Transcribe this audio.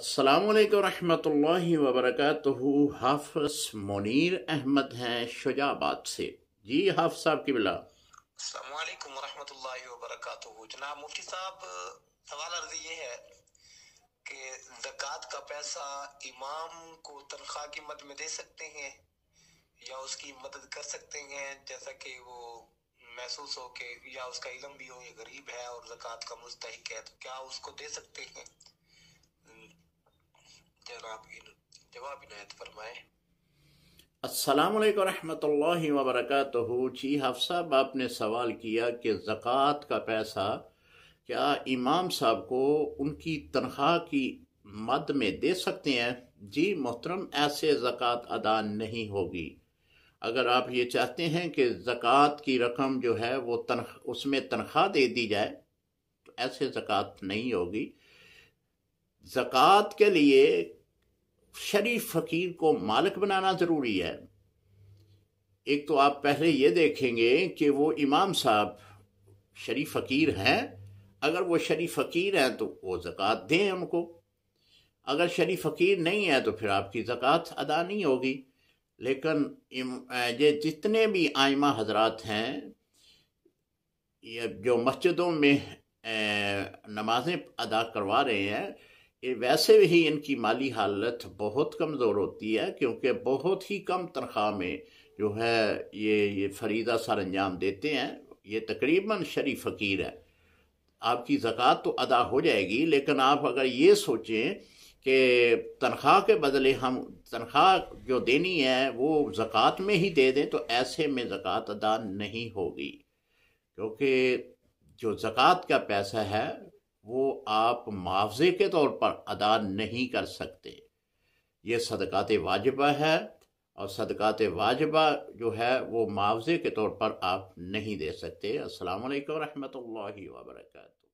अस्सलामु अलैकुम रहमतुल्लाहि व बरकातुहू। हाफिज मुनीर अहमद हैं शुजाबाद से। जी हाफिज साहब की बिला। अस्सलामु अलैकुम व रहमतुल्लाहि व बरकातुहू। जनाब मुफ्ती साहब, सवाल अर्ज़ ये है कि ज़कात का पैसा इमाम को तनख्वाह की मद में दे सकते हैं या उसकी मदद कर सकते हैं, जैसा कि वो महसूस हो कि या उसका इल्म भी हो, ये गरीब है और ज़कात का मुस्तहिक है, तो क्या उसको दे सकते हैं? जनाब जवाब इनायत फरमाए। अस्सलामु अलैकुम रहमतुल्लाहि व बरकातुहू। जी हाफिज साहब, आपने सवाल किया कि ज़कात का पैसा क्या इमाम साहब को उनकी तनख्वाह की मद में दे सकते हैं? जी मोहतरम, ऐसे ज़कात अदा नहीं होगी। अगर आप ये चाहते हैं कि ज़कात की रकम जो है वो उसमें तनख्वाह दे दी जाए, तो ऐसे ज़कात नहीं होगी। ज़कात के लिए शरीफ फ़कीर को मालिक बनाना ज़रूरी है। एक तो आप पहले ये देखेंगे कि वो इमाम साहब शरीफ फ़कीर हैं। अगर वो शरीफ फ़कीर हैं तो वो ज़कात दें उनको। अगर शरीफ फ़कीर नहीं है तो फिर आपकी ज़कात अदा नहीं होगी। लेकिन ये जितने भी आइमा हजरात हैं, ये जो मस्जिदों में नमाज़ें अदा करवा रहे हैं, ये वैसे ही इनकी माली हालत बहुत कमज़ोर होती है, क्योंकि बहुत ही कम तनख्वाह में जो है ये फरीदा सर अंजाम देते हैं। ये तकरीबन शरीफ फ़कीर है। आपकी ज़कात तो अदा हो जाएगी, लेकिन आप अगर ये सोचें कि तनख्वाह के बदले हम तनख्वाह जो देनी है वो ज़कात में ही दे दें, तो ऐसे में ज़कात अदा नहीं होगी। क्योंकि जो ज़कात का पैसा है वो आप मुआवजे के तौर पर अदा नहीं कर सकते। ये सदक़ात वाजिबा है, और सदक़ात वाजिबा जो है वो मुआवजे के तौर पर आप नहीं दे सकते। अस्सलामु अलैकुम रहमतुल्लाहि व बरकातुहू।